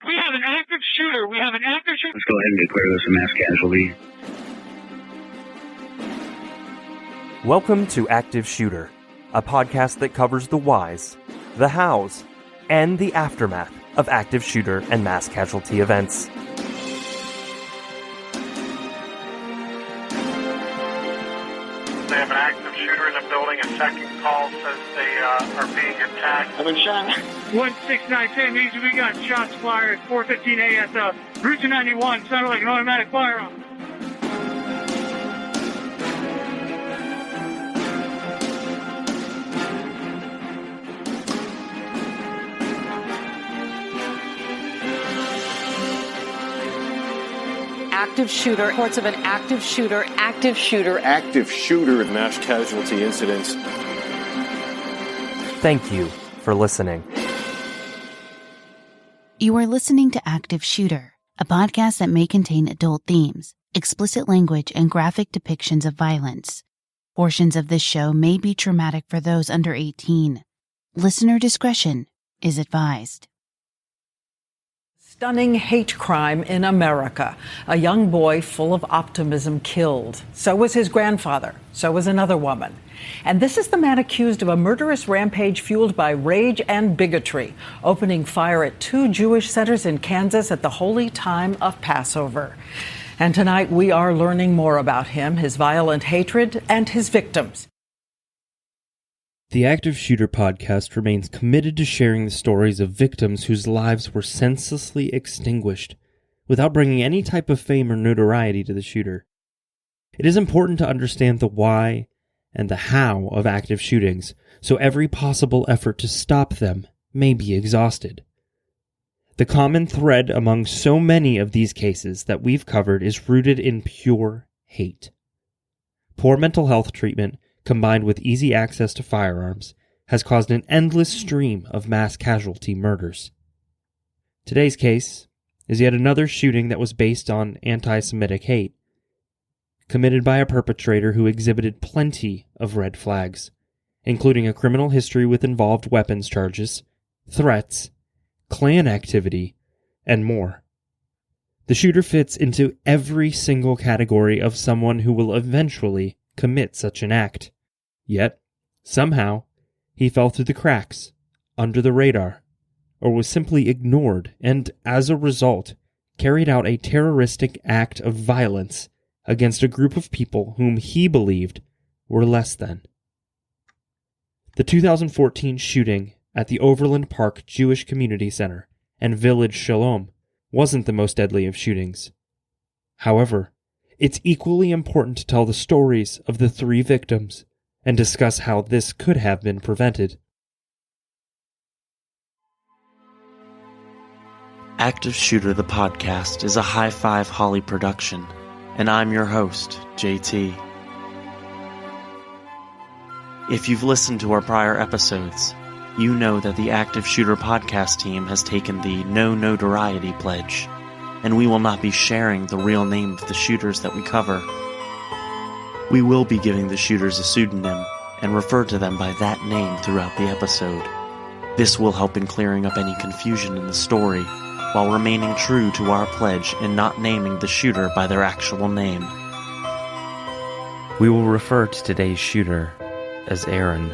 We have an active shooter. Let's go ahead and declare this a mass casualty. Welcome to Active Shooter, a podcast that covers the whys, the hows, and the aftermath of active shooter and mass casualty events. They have an active shooter in the building. A second call says they are being attacked. I've been shot. 16910 means we got shots fired. 4:15 ASF. Route 91 sounded like an automatic firearm. Active shooter, reports of an active shooter with mass casualty incidents. Thank you for listening. You are listening to Active Shooter, a podcast that may contain adult themes, explicit language, and graphic depictions of violence. Portions of this show may be traumatic for those under 18. Listener discretion is advised. Stunning hate crime in America. A young boy full of optimism killed. So was his grandfather. So was another woman. And this is the man accused of a murderous rampage fueled by rage and bigotry, opening fire at 2 Jewish centers in Kansas at the holy time of Passover. And tonight we are learning more about him, his violent hatred, and his victims. The Active Shooter podcast remains committed to sharing the stories of victims whose lives were senselessly extinguished without bringing any type of fame or notoriety to the shooter. It is important to understand the why and the how of active shootings, so every possible effort to stop them may be exhausted. The common thread among so many of these cases that we've covered is rooted in pure hate. Poor mental health treatment, combined with easy access to firearms, has caused an endless stream of mass casualty murders. Today's case is yet another shooting that was based on anti-Semitic hate, committed by a perpetrator who exhibited plenty of red flags, including a criminal history with involved weapons charges, threats, Klan activity, and more. The shooter fits into every single category of someone who will eventually commit such an act. Yet, somehow, he fell through the cracks, under the radar, or was simply ignored and, as a result, carried out a terroristic act of violence against a group of people whom he believed were less than. The 2014 shooting at the Overland Park Jewish Community Center and Village Shalom wasn't the most deadly of shootings. However, it's equally important to tell the stories of the 3 victims and discuss how this could have been prevented. Active Shooter the podcast is a High Five Holly production, and I'm your host, JT. If you've listened to our prior episodes, you know that the Active Shooter podcast team has taken the No Notoriety pledge, and we will not be sharing the real name of the shooters that we cover. We will be giving the shooters a pseudonym and refer to them by that name throughout the episode. This will help in clearing up any confusion in the story, while remaining true to our pledge in not naming the shooter by their actual name. We will refer to today's shooter as Aaron.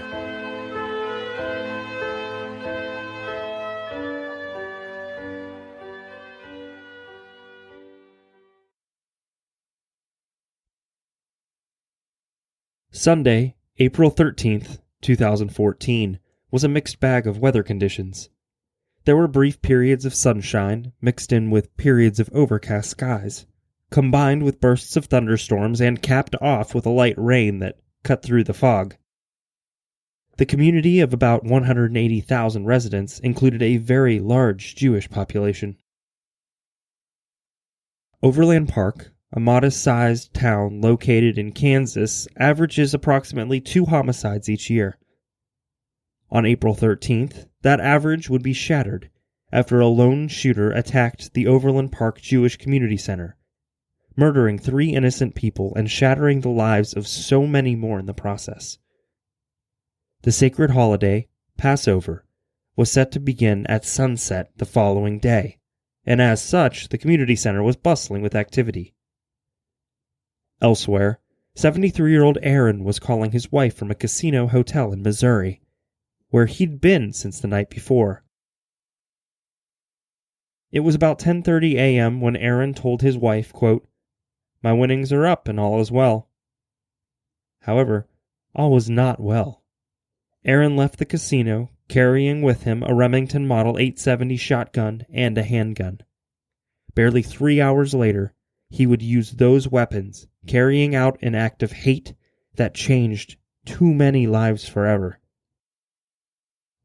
Sunday, April 13th, 2014, was a mixed bag of weather conditions. There were brief periods of sunshine mixed in with periods of overcast skies, combined with bursts of thunderstorms and capped off with a light rain that cut through the fog. The community of about 180,000 residents included a very large Jewish population. Overland Park, a modest-sized town located in Kansas, averages approximately 2 homicides each year. On April 13th, that average would be shattered after a lone shooter attacked the Overland Park Jewish Community Center, murdering 3 innocent people and shattering the lives of so many more in the process. The sacred holiday, Passover, was set to begin at sunset the following day, and as such, the community center was bustling with activity. Elsewhere, 73-year-old Aaron was calling his wife from a casino hotel in Missouri, where he'd been since the night before. It was about 10:30 a.m. when Aaron told his wife, quote, "My winnings are up and all is well." However, all was not well. Aaron left the casino, carrying with him a Remington Model 870 shotgun and a handgun. Barely 3 hours later, he would use those weapons, carrying out an act of hate that changed too many lives forever.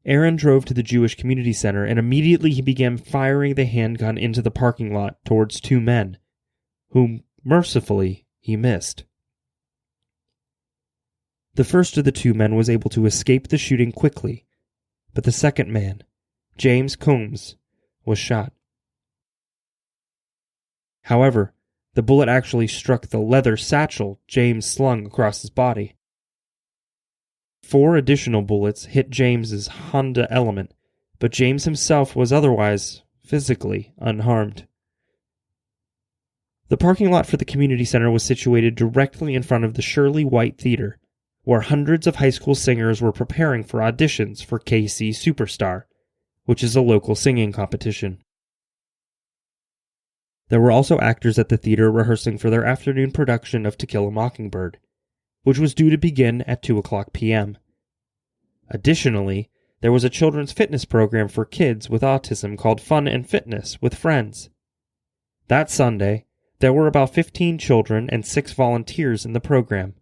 Aaron drove to the Jewish Community Center, and immediately he began firing the handgun into the parking lot towards two men, whom, mercifully, he missed. The first of the two men was able to escape the shooting quickly, but the second man, James Combs, was shot. However, the bullet actually struck the leather satchel James slung across his body. 4 additional bullets hit James's Honda Element, but James himself was otherwise physically unharmed. The parking lot for the community center was situated directly in front of the Shirley White Theater, where hundreds of high school singers were preparing for auditions for KC Superstar, which is a local singing competition. There were also actors at the theater rehearsing for their afternoon production of To Kill a Mockingbird, which was due to begin at 2:00 p.m. Additionally, there was a children's fitness program for kids with autism called Fun and Fitness with Friends. That Sunday, there were about 15 children and 6 volunteers in the program.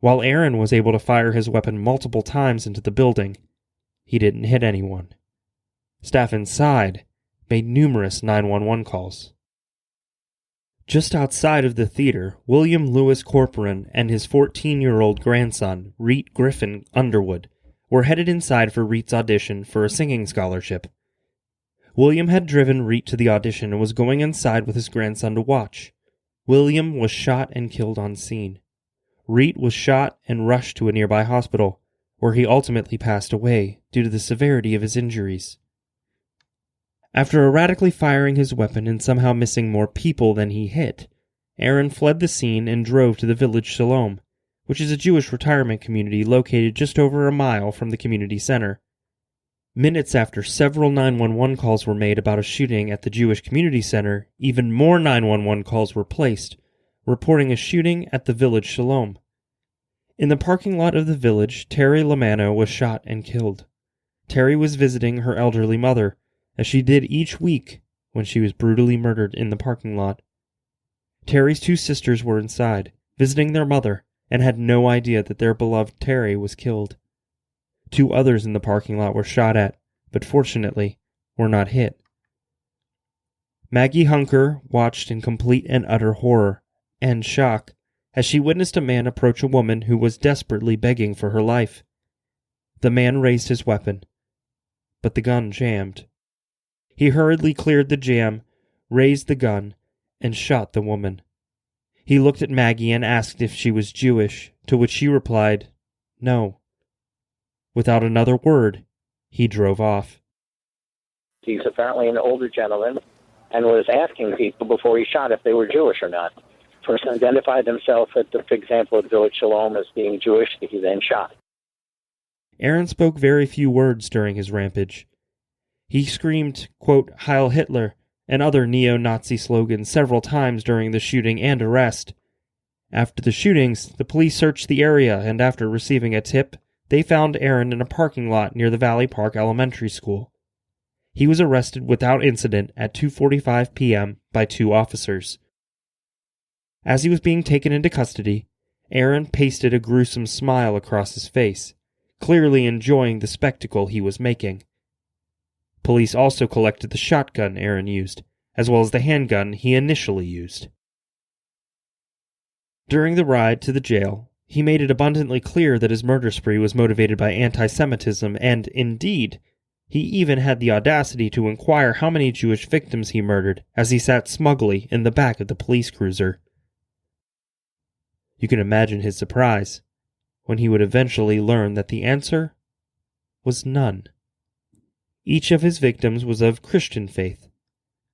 While Aaron was able to fire his weapon multiple times into the building, he didn't hit anyone. Staff inside made numerous 911 calls. Just outside of the theater, William Lewis Corcoran and his 14-year-old grandson, Reet Griffin Underwood, were headed inside for Reet's audition for a singing scholarship. William had driven Reet to the audition and was going inside with his grandson to watch. William was shot and killed on scene. Reet was shot and rushed to a nearby hospital, where he ultimately passed away due to the severity of his injuries. After erratically firing his weapon and somehow missing more people than he hit, Aaron fled the scene and drove to the village Shalom, which is a Jewish retirement community located just over a mile from the community center. Minutes after several 911 calls were made about a shooting at the Jewish community center, even more 911 calls were placed, reporting a shooting at the village Shalom. In the parking lot of the village, Terry Lamano was shot and killed. Terry was visiting her elderly mother, as she did each week when she was brutally murdered in the parking lot. Terry's 2 sisters were inside, visiting their mother, and had no idea that their beloved Terry was killed. 2 others in the parking lot were shot at, but fortunately were not hit. Maggie Hunker watched in complete and utter horror and shock as she witnessed a man approach a woman who was desperately begging for her life. The man raised his weapon, but the gun jammed. He hurriedly cleared the jam, raised the gun, and shot the woman. He looked at Maggie and asked if she was Jewish, to which she replied, "No." Without another word, he drove off. He's apparently an older gentleman and was asking people before he shot if they were Jewish or not. First identified himself at the example of Village Shalom as being Jewish, he then shot. Aaron spoke very few words during his rampage. He screamed, quote, "Heil Hitler," and other neo-Nazi slogans several times during the shooting and arrest. After the shootings, the police searched the area, and after receiving a tip, they found Aaron in a parking lot near the Valley Park Elementary School. He was arrested without incident at 2:45 p.m. by 2 officers. As he was being taken into custody, Aaron pasted a gruesome smile across his face, clearly enjoying the spectacle he was making. Police also collected the shotgun Aaron used, as well as the handgun he initially used. During the ride to the jail, he made it abundantly clear that his murder spree was motivated by anti-Semitism, and, indeed, he even had the audacity to inquire how many Jewish victims he murdered as he sat smugly in the back of the police cruiser. You can imagine his surprise when he would eventually learn that the answer was none. Each of his victims was of Christian faith,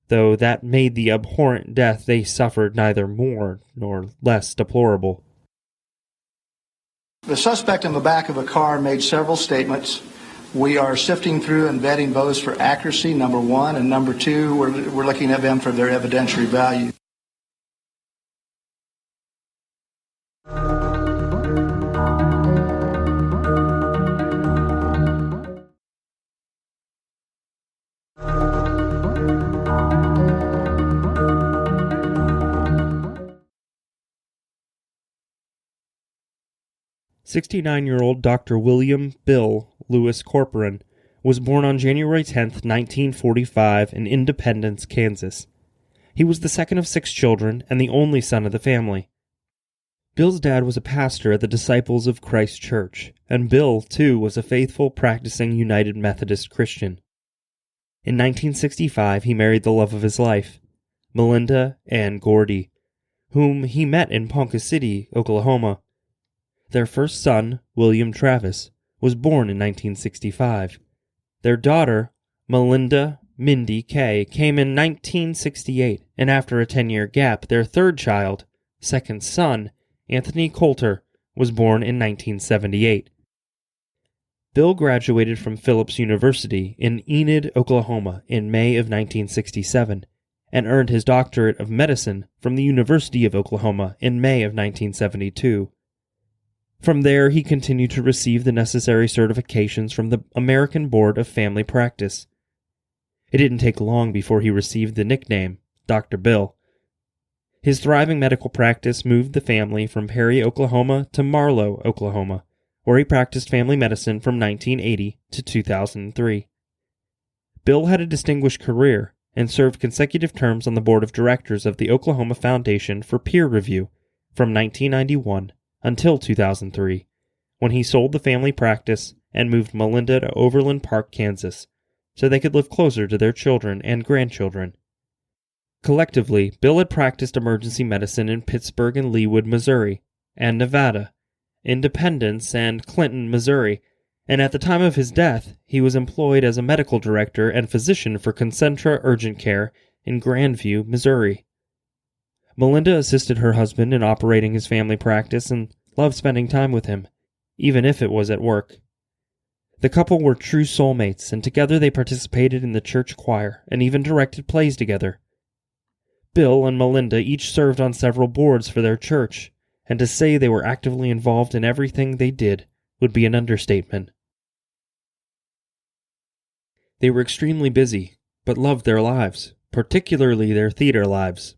though that made the abhorrent death they suffered neither more nor less deplorable. The suspect in the back of a car made several statements. We are sifting through and vetting those for accuracy, number one, and number two, we're looking at them for their evidentiary value. "69-year-old Dr. William Bill Lewis Corporon was born on January 10, 1945 in Independence, Kansas. He was the second of 6 children and the only son of the family. Bill's dad was a pastor at the Disciples of Christ Church, and Bill, too, was a faithful, practicing United Methodist Christian. In 1965, he married the love of his life, Melinda Ann Gordy, whom he met in Ponca City, Oklahoma. Their first son, William Travis, was born in 1965. Their daughter, Melinda Mindy Kay, came in 1968, and after a 10-year gap, their third child, second son, Anthony Coulter, was born in 1978. Bill graduated from Phillips University in Enid, Oklahoma in May of 1967, and earned his doctorate of medicine from the University of Oklahoma in May of 1972. From there, he continued to receive the necessary certifications from the American Board of Family Practice. It didn't take long before he received the nickname Dr. Bill. His thriving medical practice moved the family from Perry, Oklahoma to Marlow, Oklahoma, where he practiced family medicine from 1980 to 2003. Bill had a distinguished career and served consecutive terms on the board of directors of the Oklahoma Foundation for Peer Review from 1991 until 2003, when he sold the family practice and moved Melinda to Overland Park, Kansas, so they could live closer to their children and grandchildren. Collectively, Bill had practiced emergency medicine in Pittsburgh and Leawood, Missouri, and Nevada, Independence, and Clinton, Missouri, and at the time of his death, he was employed as a medical director and physician for Concentra Urgent Care in Grandview, Missouri. Melinda assisted her husband in operating his family practice and loved spending time with him, even if it was at work. The couple were true soulmates, and together they participated in the church choir and even directed plays together. Bill and Melinda each served on several boards for their church, and to say they were actively involved in everything they did would be an understatement. They were extremely busy, but loved their lives, particularly their theater lives.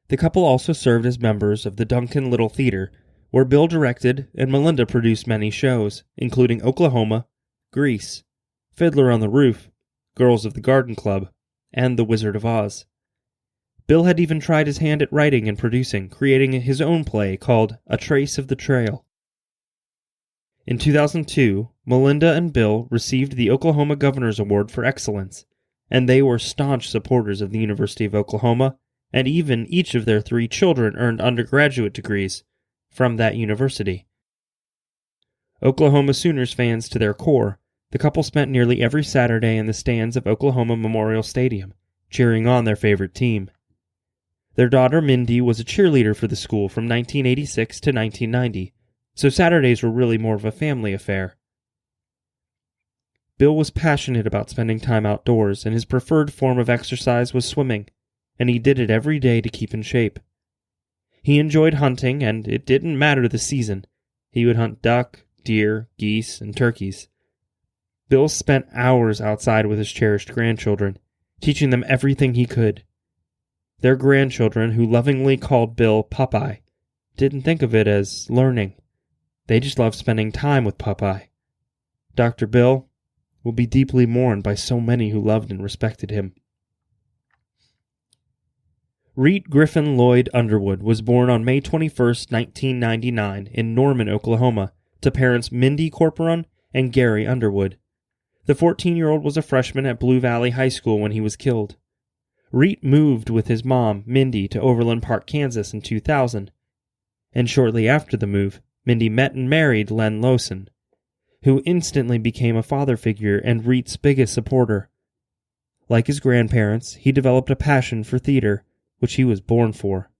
The couple also served as members of the Duncan Little Theater, where Bill directed and Melinda produced many shows, including Oklahoma, Grease, Fiddler on the Roof, Girls of the Garden Club, and The Wizard of Oz. Bill had even tried his hand at writing and producing, creating his own play called A Trace of the Trail. In 2002, Melinda and Bill received the Oklahoma Governor's Award for Excellence, and they were staunch supporters of the University of Oklahoma, and even each of their 3 children earned undergraduate degrees from that university. Oklahoma Sooners fans to their core, the couple spent nearly every Saturday in the stands of Oklahoma Memorial Stadium, cheering on their favorite team. Their daughter Mindy was a cheerleader for the school from 1986 to 1990, so Saturdays were really more of a family affair. Bill was passionate about spending time outdoors, and his preferred form of exercise was swimming, and he did it every day to keep in shape. He enjoyed hunting, and it didn't matter the season. He would hunt duck, deer, geese, and turkeys. Bill spent hours outside with his cherished grandchildren, teaching them everything he could. Their grandchildren, who lovingly called Bill Popeye, didn't think of it as learning. They just loved spending time with Popeye. Dr. Bill will be deeply mourned by so many who loved and respected him. Reet Griffin Lloyd Underwood was born on May 21, 1999, in Norman, Oklahoma, to parents Mindy Corporon and Gary Underwood. The 14-year-old was a freshman at Blue Valley High School when he was killed. Reet moved with his mom, Mindy, to Overland Park, Kansas in 2000, and shortly after the move, Mindy met and married Len Lawson, who instantly became a father figure and Reet's biggest supporter. Like his grandparents, he developed a passion for theater, which he was born for.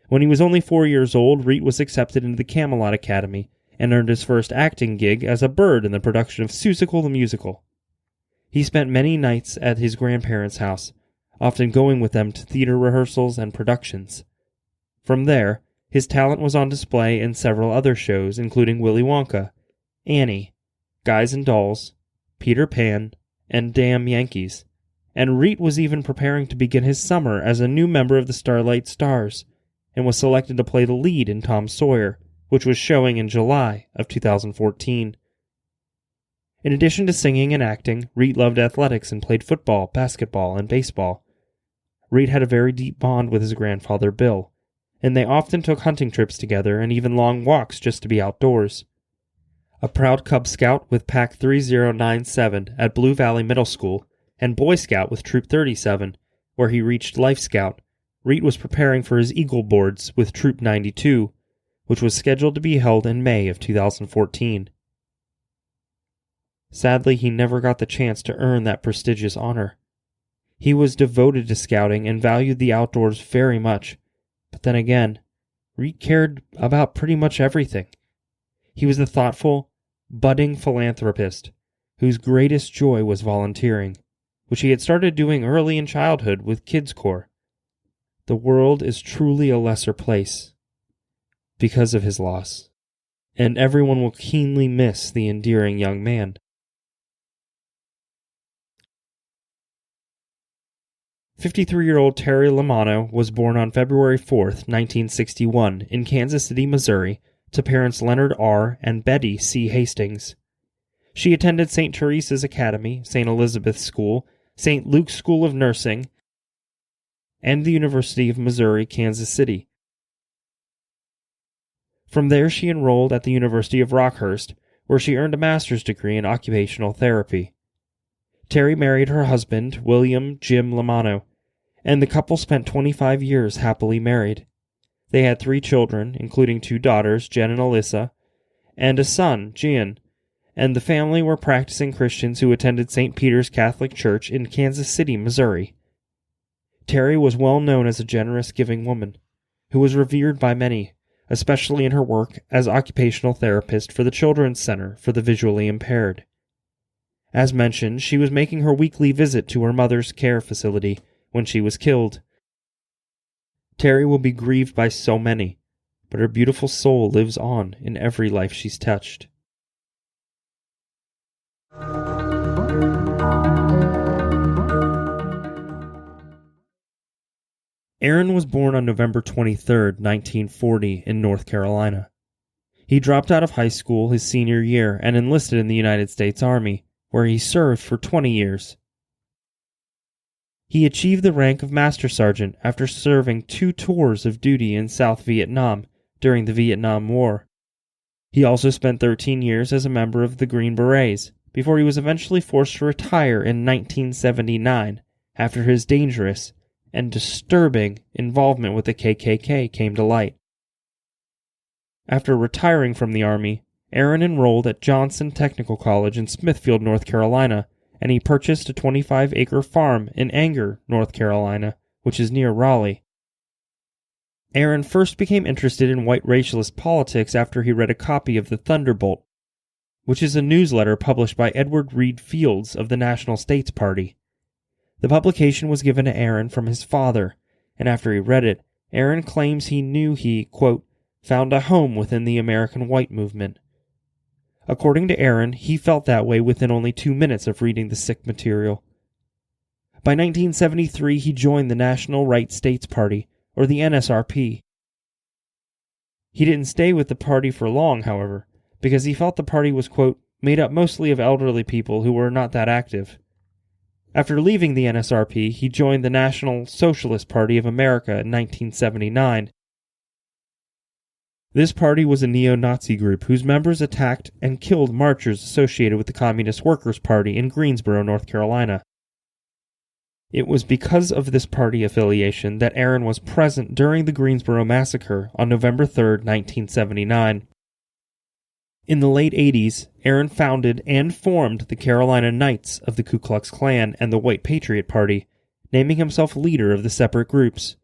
When he was only 4 years old, Reed was accepted into the Camelot Academy and earned his first acting gig as a bird in the production of Seussical the Musical. He spent many nights at his grandparents' house, often going with them to theater rehearsals and productions. From there, his talent was on display in several other shows, including Willy Wonka, Annie, Guys and Dolls, Peter Pan, and Damn Yankees, and Reed was even preparing to begin his summer as a new member of the Starlight Stars, and was selected to play the lead in Tom Sawyer, which was showing in July of 2014. In addition to singing and acting, Reed loved athletics and played football, basketball, and baseball. Reed had a very deep bond with his grandfather Bill, and they often took hunting trips together and even long walks just to be outdoors. A proud Cub Scout with Pack 3097 at Blue Valley Middle School, and Boy Scout with Troop 37, where he reached Life Scout, Reed was preparing for his Eagle Boards with Troop 92, which was scheduled to be held in May of 2014. Sadly, he never got the chance to earn that prestigious honor. He was devoted to scouting and valued the outdoors very much, but then again, Reed cared about pretty much everything. He was a thoughtful, budding philanthropist whose greatest joy was volunteering, which he had started doing early in childhood with Kids Corps. The world is truly a lesser place because of his loss, and everyone will keenly miss the endearing young man. "53-year-old Terry Lamano was born on February 4th, 1961, in Kansas City, Missouri, to parents Leonard R. and Betty C. Hastings. She attended St. Teresa's Academy, St. Elizabeth's School, St. Luke's School of Nursing, and the University of Missouri, Kansas City. From there, she enrolled at the University of Rockhurst, where she earned a master's degree in occupational therapy. Terry married her husband, William Jim Lamano, and the couple spent 25 years happily married. They had 3 children, including 2 daughters, Jen and Alyssa, and a son, Gian, and the family were practicing Christians who attended St. Peter's Catholic Church in Kansas City, Missouri. Terry was well known as a generous, giving woman, who was revered by many, especially in her work as occupational therapist for the Children's Center for the Visually Impaired. As mentioned, she was making her weekly visit to her mother's care facility when she was killed. Terry will be grieved by so many, but her beautiful soul lives on in every life she's touched. Aaron was born on November 23, 1940, in North Carolina. He dropped out of high school his senior year and enlisted in the United States Army, where he served for 20 years. He achieved the rank of Master Sergeant after serving 2 tours of duty in South Vietnam during the Vietnam War. He also spent 13 years as a member of the Green Berets, before he was eventually forced to retire in 1979 after his dangerous and disturbing involvement with the KKK came to light. After retiring from the Army, Aaron enrolled at Johnson Technical College in Smithfield, North Carolina, and he purchased a 25-acre farm in Anger, North Carolina, which is near Raleigh. Aaron first became interested in white racialist politics after he read a copy of the Thunderbolt, which is a newsletter published by Edward Reed Fields of the National States Party. The publication was given to Aaron from his father, and after he read it, Aaron claims he knew he, quote, found a home within the American white movement. According to Aaron, he felt that way within only 2 minutes of reading the sick material. By 1973, he joined the National Right States Party, or the NSRP. He didn't stay with the party for long, however, because he felt the party was, quote, made up mostly of elderly people who were not that active. After leaving the NSRP, he joined the National Socialist Party of America in 1979. This party was a neo-Nazi group whose members attacked and killed marchers associated with the Communist Workers' Party in Greensboro, North Carolina. It was because of this party affiliation that Aaron was present during the Greensboro Massacre on November 3, 1979. In the late 80s, Aaron founded and formed the Carolina Knights of the Ku Klux Klan and the White Patriot Party, naming himself leader of the separate groups.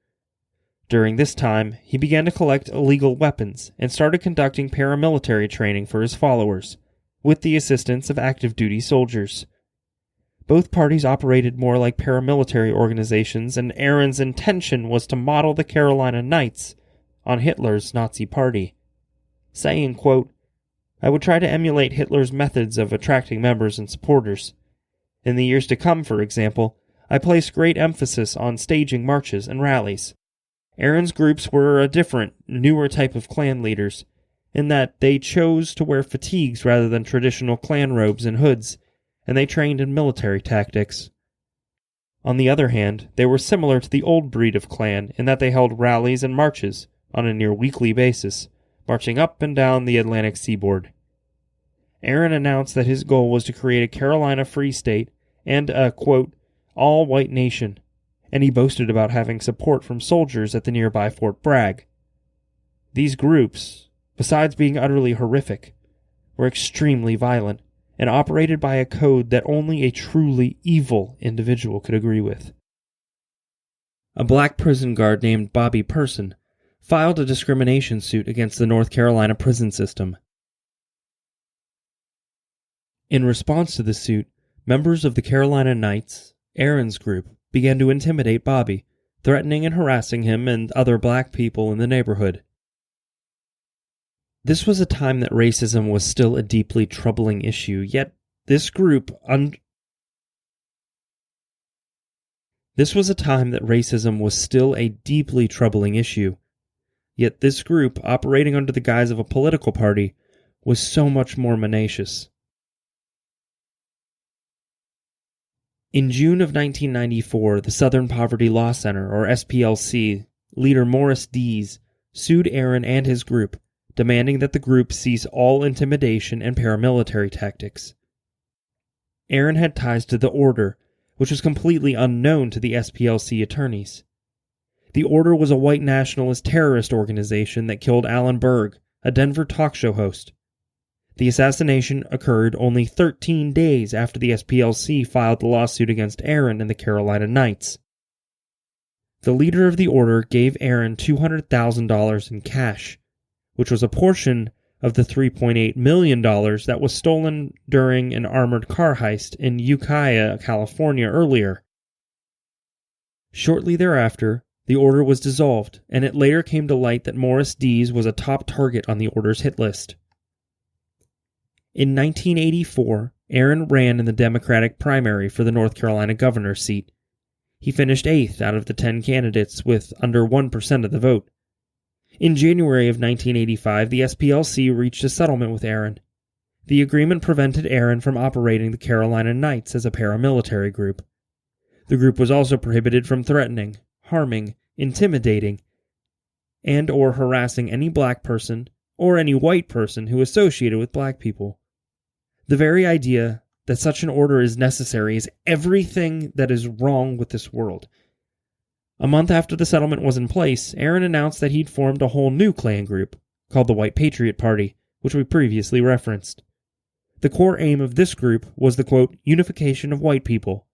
During this time, he began to collect illegal weapons and started conducting paramilitary training for his followers, with the assistance of active duty soldiers. Both parties operated more like paramilitary organizations, and Aaron's intention was to model the Carolina Knights on Hitler's Nazi Party, saying, quote, "I would try to emulate Hitler's methods of attracting members and supporters. In the years to come, for example, I placed great emphasis on staging marches and rallies. Aaron's groups were a different, newer type of Klan leaders, in that they chose to wear fatigues rather than traditional Klan robes and hoods, and they trained in military tactics. On the other hand, they were similar to the old breed of Klan in that they held rallies and marches on a near weekly basis, marching up and down the Atlantic seaboard. Aaron announced that his goal was to create a Carolina Free State and a, quote, all-white nation, and he boasted about having support from soldiers at the nearby Fort Bragg. These groups, besides being utterly horrific, were extremely violent and operated by a code that only a truly evil individual could agree with. A black prison guard named Bobby Person filed a discrimination suit against the North Carolina prison system. In response to the suit, members of the Carolina Knights, Aaron's group, began to intimidate Bobby, threatening and harassing him and other black people in the neighborhood. This was a time that racism was still a deeply troubling issue, yet this group operating under the guise of a political party was so much more menacious. In June of 1994, the Southern Poverty Law Center, or SPLC, leader Morris Dees sued Aaron and his group, demanding that the group cease all intimidation and paramilitary tactics. Aaron had ties to the Order, which was completely unknown to the SPLC attorneys. The Order was a white nationalist terrorist organization that killed Alan Berg, a Denver talk show host. The assassination occurred only 13 days after the SPLC filed the lawsuit against Aaron and the Carolina Knights. The leader of the Order gave Aaron $200,000 in cash, which was a portion of the $3.8 million that was stolen during an armored car heist in Ukiah, California earlier. Shortly thereafter, the Order was dissolved, and it later came to light that Morris Dees was a top target on the Order's hit list. In 1984, Aaron ran in the Democratic primary for the North Carolina governor's seat. He finished 8th out of the 10 candidates with under 1% of the vote. In January of 1985, the SPLC reached a settlement with Aaron. The agreement prevented Aaron from operating the Carolina Knights as a paramilitary group. The group was also prohibited from threatening, harming, intimidating, and or harassing any black person or any white person who associated with black people. The very idea that such an order is necessary is everything that is wrong with this world. A month after the settlement was in place, Aaron announced that he'd formed a whole new Klan group, called the White Patriot Party, which we previously referenced. The core aim of this group was the, quote, unification of white people.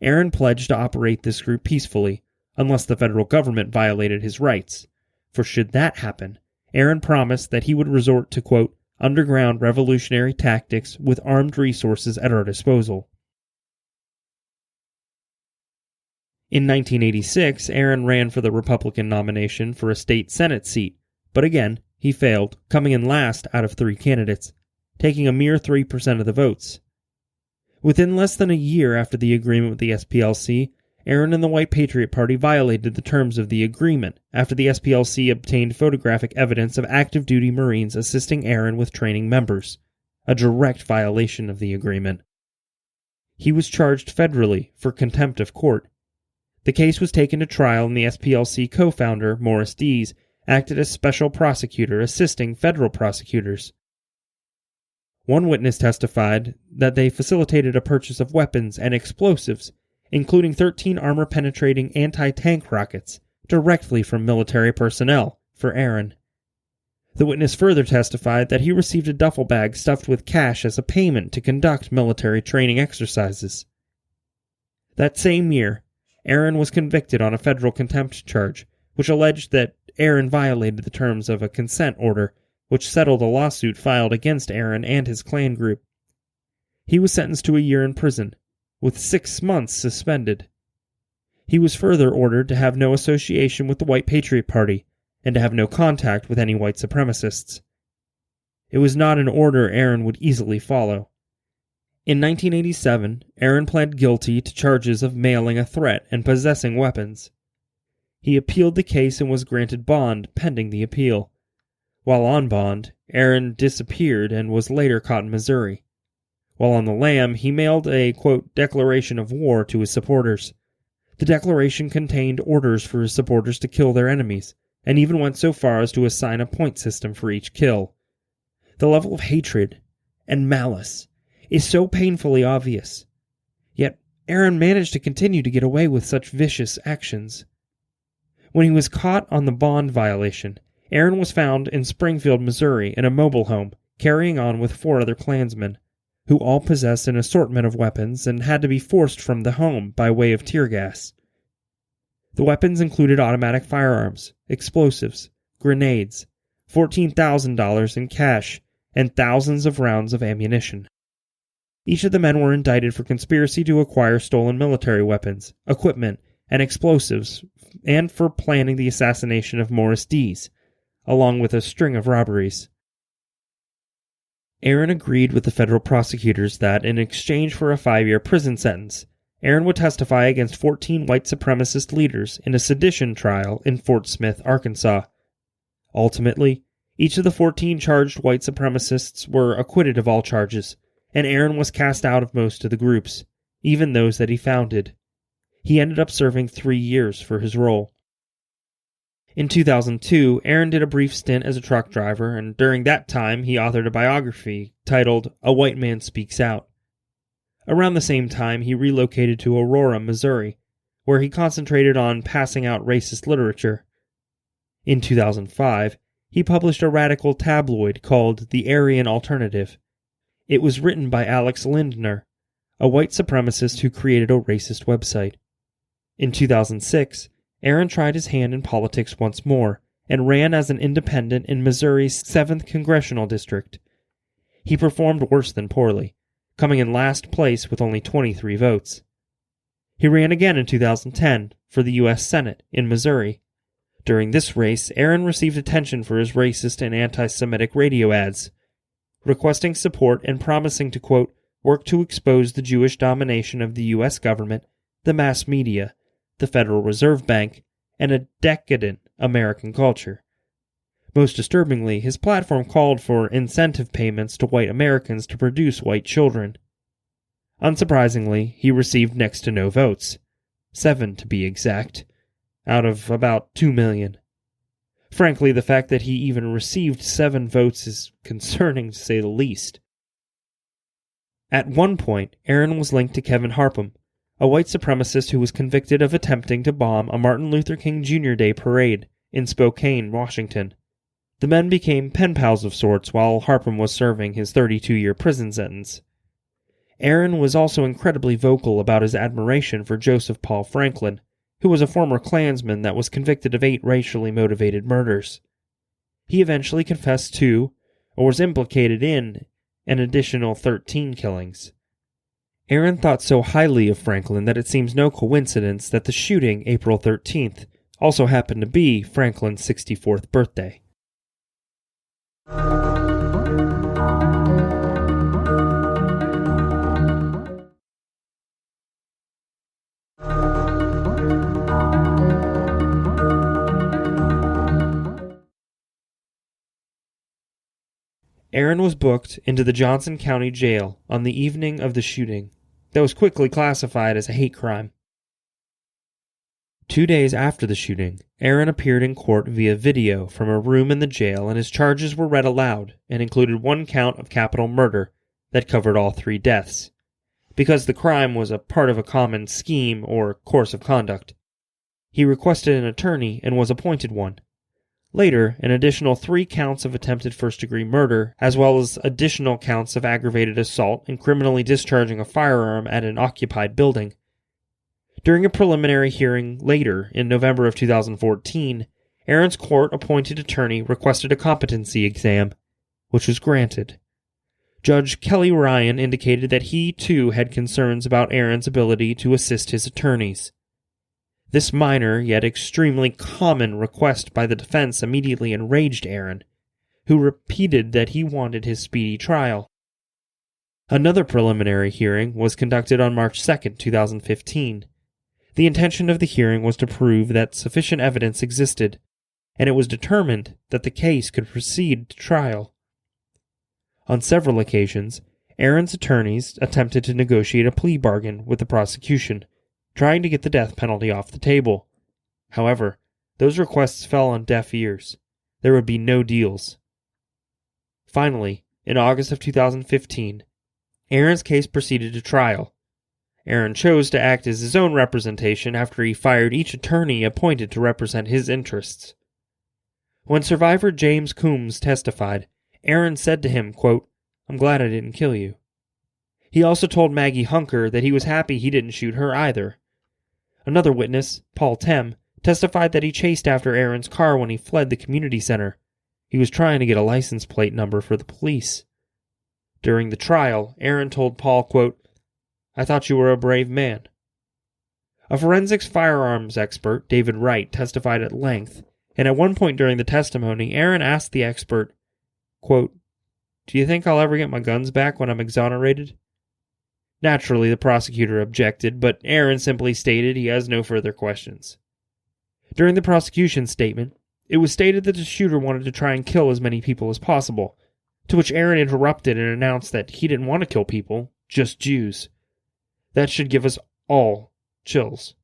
Aaron pledged to operate this group peacefully, unless the federal government violated his rights. For should that happen, Aaron promised that he would resort to, quote, underground revolutionary tactics with armed resources at our disposal. In 1986, Aaron ran for the Republican nomination for a state Senate seat, but again, he failed, coming in last out of 3 candidates, taking a mere 3% of the votes. Within less than a year after the agreement with the SPLC, Aaron and the White Patriot Party violated the terms of the agreement after the SPLC obtained photographic evidence of active duty Marines assisting Aaron with training members, a direct violation of the agreement. He was charged federally for contempt of court. The case was taken to trial, and the SPLC co-founder, Morris Dees, acted as special prosecutor assisting federal prosecutors. One witness testified that they facilitated a purchase of weapons and explosives, including 13 armor-penetrating anti-tank rockets, directly from military personnel, for Aaron. The witness further testified that he received a duffel bag stuffed with cash as a payment to conduct military training exercises. That same year, Aaron was convicted on a federal contempt charge, which alleged that Aaron violated the terms of a consent order, which settled a lawsuit filed against Aaron and his Klan group. He was sentenced to a year in prison, with 6 months suspended. He was further ordered to have no association with the White Patriot Party, and to have no contact with any white supremacists. It was not an order Aaron would easily follow. In 1987, Aaron pled guilty to charges of mailing a threat and possessing weapons. He appealed the case and was granted bond pending the appeal. While on bond, Aaron disappeared and was later caught in Missouri. While on the lam, he mailed a, quote, declaration of war to his supporters. The declaration contained orders for his supporters to kill their enemies, and even went so far as to assign a point system for each kill. The level of hatred and malice is so painfully obvious. Yet Aaron managed to continue to get away with such vicious actions. When he was caught on the bond violation, Aaron was found in Springfield, Missouri, in a mobile home, carrying on with 4 other Klansmen, who all possessed an assortment of weapons and had to be forced from the home by way of tear gas. The weapons included automatic firearms, explosives, grenades, $14,000 in cash, and thousands of rounds of ammunition. Each of the men were indicted for conspiracy to acquire stolen military weapons, equipment, and explosives, and for planning the assassination of Morris Dees, along with a string of robberies. Aaron agreed with the federal prosecutors that, in exchange for a 5-year prison sentence, Aaron would testify against 14 white supremacist leaders in a sedition trial in Fort Smith, Arkansas. Ultimately, each of the 14 charged white supremacists were acquitted of all charges, and Aaron was cast out of most of the groups, even those that he founded. He ended up serving 3 years for his role. In 2002, Aaron did a brief stint as a truck driver, and during that time he authored a biography titled A White Man Speaks Out. Around the same time, he relocated to Aurora, Missouri, where he concentrated on passing out racist literature. In 2005, he published a radical tabloid called The Aryan Alternative. It was written by Alex Lindner, a white supremacist who created a racist website. In 2006, Aaron tried his hand in politics once more and ran as an independent in Missouri's 7th Congressional District. He performed worse than poorly, coming in last place with only 23 votes. He ran again in 2010 for the U.S. Senate in Missouri. During this race, Aaron received attention for his racist and anti-Semitic radio ads, requesting support and promising to, quote, work to expose the Jewish domination of the U.S. government, the mass media, the Federal Reserve Bank, and a decadent American culture. Most disturbingly, his platform called for incentive payments to white Americans to produce white children. Unsurprisingly, he received next to no votes, 7 to be exact, out of about 2 million. Frankly, the fact that he even received 7 votes is concerning to say the least. At one point, Aaron was linked to Kevin Harpham, a white supremacist who was convicted of attempting to bomb a Martin Luther King Jr. Day parade in Spokane, Washington. The men became pen pals of sorts while Harpham was serving his 32-year prison sentence. Aaron was also incredibly vocal about his admiration for Joseph Paul Franklin, who was a former Klansman that was convicted of 8 racially motivated murders. He eventually confessed to, or was implicated in, an additional 13 killings. Aaron thought so highly of Franklin that it seems no coincidence that the shooting, April 13th, also happened to be Franklin's 64th birthday. Aaron was booked into the Johnson County Jail on the evening of the shooting that was quickly classified as a hate crime. 2 days after the shooting, Aaron appeared in court via video from a room in the jail, and his charges were read aloud and included 1 count of capital murder that covered all 3 deaths, because the crime was a part of a common scheme or course of conduct. He requested an attorney and was appointed one. Later, an additional 3 counts of attempted first-degree murder, as well as additional counts of aggravated assault and criminally discharging a firearm at an occupied building. During a preliminary hearing later, in November of 2014, Aaron's court-appointed attorney requested a competency exam, which was granted. Judge Kelly Ryan indicated that he, too, had concerns about Aaron's ability to assist his attorneys. This minor, yet extremely common request by the defense immediately enraged Aaron, who repeated that he wanted his speedy trial. Another preliminary hearing was conducted on March 2, 2015. The intention of the hearing was to prove that sufficient evidence existed, and it was determined that the case could proceed to trial. On several occasions, Aaron's attorneys attempted to negotiate a plea bargain with the prosecution, trying to get the death penalty off the table. However, those requests fell on deaf ears. There would be no deals. Finally, in August of 2015, Aaron's case proceeded to trial. Aaron chose to act as his own representation after he fired each attorney appointed to represent his interests. When survivor James Coombs testified, Aaron said to him, quote, "I'm glad I didn't kill you." He also told Maggie Hunker that he was happy he didn't shoot her either. Another witness, Paul Tem, testified that he chased after Aaron's car when he fled the community center. He was trying to get a license plate number for the police. During the trial, Aaron told Paul, quote, "I thought you were a brave man." A forensics firearms expert, David Wright, testified at length, and at one point during the testimony, Aaron asked the expert, quote, "Do you think I'll ever get my guns back when I'm exonerated?" Naturally, the prosecutor objected, but Aaron simply stated he has no further questions. During the prosecution statement, it was stated that the shooter wanted to try and kill as many people as possible, to which Aaron interrupted and announced that he didn't want to kill people, just Jews. That should give us all chills.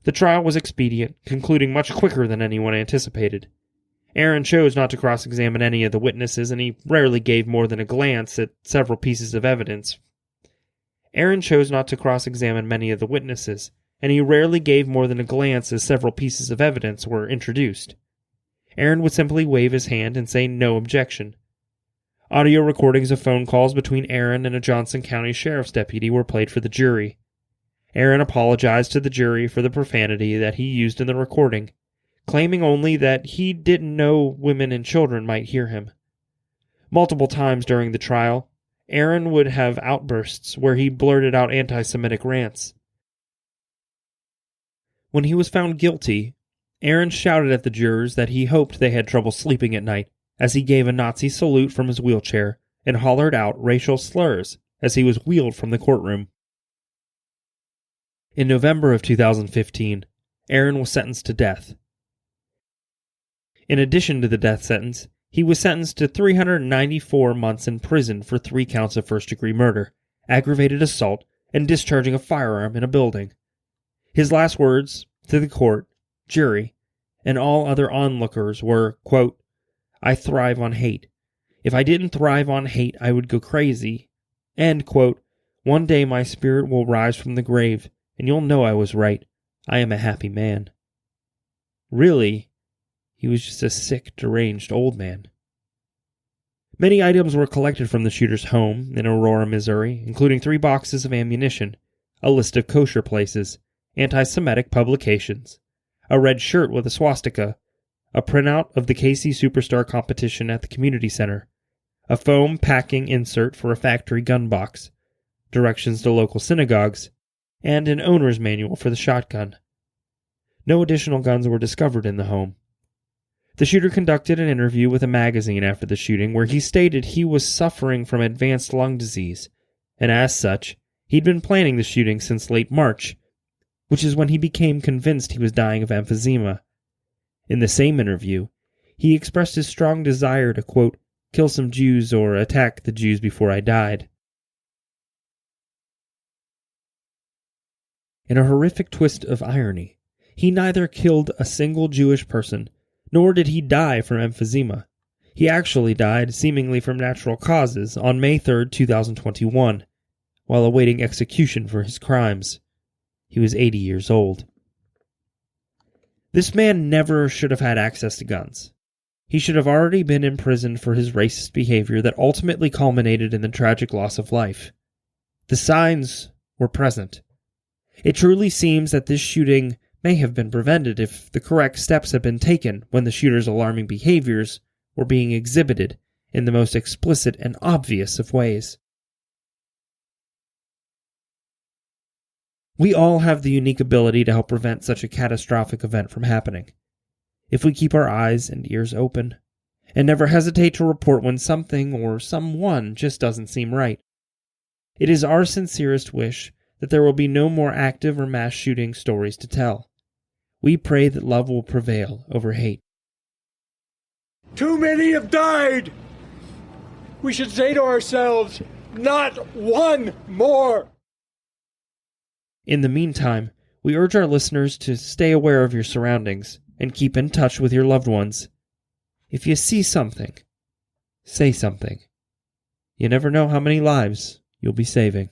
The trial was expedient, concluding much quicker than anyone anticipated. Aaron chose not to cross-examine any of the witnesses, and he rarely gave more than a glance at several pieces of evidence. Aaron chose not to cross-examine many of the witnesses, and he rarely gave more than a glance as several pieces of evidence were introduced. Aaron would simply wave his hand and say no objection. Audio recordings of phone calls between Aaron and a Johnson County Sheriff's deputy were played for the jury. Aaron apologized to the jury for the profanity that he used in the recording, claiming only that he didn't know women and children might hear him. Multiple times during the trial, Aaron would have outbursts where he blurted out anti-Semitic rants. When he was found guilty, Aaron shouted at the jurors that he hoped they had trouble sleeping at night, as he gave a Nazi salute from his wheelchair and hollered out racial slurs as he was wheeled from the courtroom. In November of 2015, Aaron was sentenced to death. In addition to the death sentence, he was sentenced to 394 months in prison for 3 counts of first-degree murder, aggravated assault, and discharging a firearm in a building. His last words to the court, jury, and all other onlookers were, quote, "I thrive on hate. If I didn't thrive on hate, I would go crazy. And, quote, one day my spirit will rise from the grave, and you'll know I was right. I am a happy man." Really, he was just a sick, deranged old man. Many items were collected from the shooter's home in Aurora, Missouri, including 3 boxes of ammunition, a list of kosher places, anti-Semitic publications, a red shirt with a swastika, a printout of the KC Superstar competition at the community center, a foam packing insert for a factory gun box, directions to local synagogues, and an owner's manual for the shotgun. No additional guns were discovered in the home. The shooter conducted an interview with a magazine after the shooting where he stated he was suffering from advanced lung disease, and as such, he'd been planning the shooting since late March, which is when he became convinced he was dying of emphysema. In the same interview, he expressed his strong desire to, quote, "kill some Jews or attack the Jews before I died." In a horrific twist of irony, he neither killed a single Jewish person, nor did he die from emphysema. He actually died, seemingly from natural causes, on May 3, 2021, while awaiting execution for his crimes. He was 80 years old. This man never should have had access to guns. He should have already been imprisoned for his racist behavior that ultimately culminated in the tragic loss of life. The signs were present. It truly seems that this shooting may have been prevented if the correct steps had been taken when the shooter's alarming behaviors were being exhibited in the most explicit and obvious of ways. We all have the unique ability to help prevent such a catastrophic event from happening, if we keep our eyes and ears open, and never hesitate to report when something or someone just doesn't seem right. It is our sincerest wish that there will be no more active or mass shooting stories to tell. We pray that love will prevail over hate. Too many have died! We should say to ourselves, not one more! In the meantime, we urge our listeners to stay aware of your surroundings and keep in touch with your loved ones. If you see something, say something. You never know how many lives you'll be saving.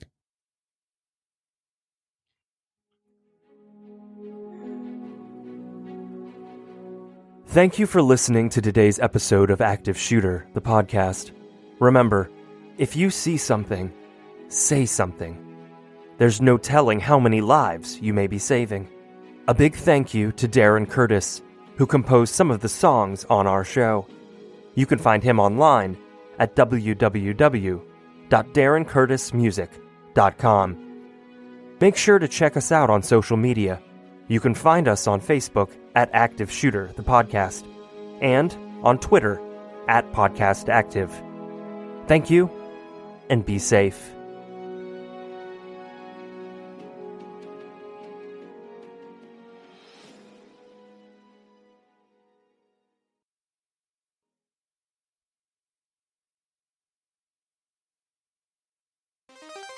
Thank you for listening to today's episode of Active Shooter, the podcast. Remember, if you see something, say something. There's no telling how many lives you may be saving. A big thank you to Darren Curtis, who composed some of the songs on our show. You can find him online at www.darrencurtismusic.com. Make sure to check us out on social media. You can find us on Facebook at Active Shooter, the podcast, and on Twitter at Podcast Active. Thank you, and be safe.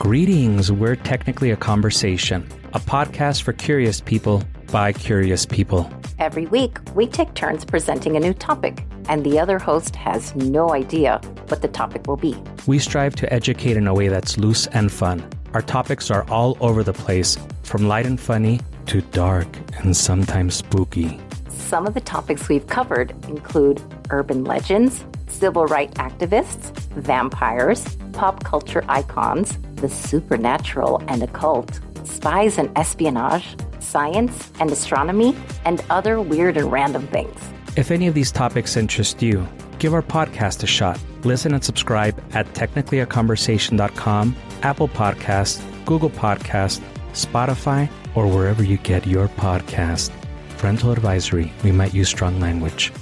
Greetings, we're Technically a Conversation, a podcast for curious people by curious people. Every week, we take turns presenting a new topic, and the other host has no idea what the topic will be. We strive to educate in a way that's loose and fun. Our topics are all over the place, from light and funny to dark and sometimes spooky. Some of the topics we've covered include urban legends, civil rights activists, vampires, pop culture icons, the supernatural and occult, spies and espionage, science and astronomy, and other weird and random things. If any of these topics interest you, give our podcast a shot. Listen and subscribe at technicallyaconversation.com, Apple Podcasts, Google Podcasts, Spotify, or wherever you get your podcast. Parental advisory, we might use strong language.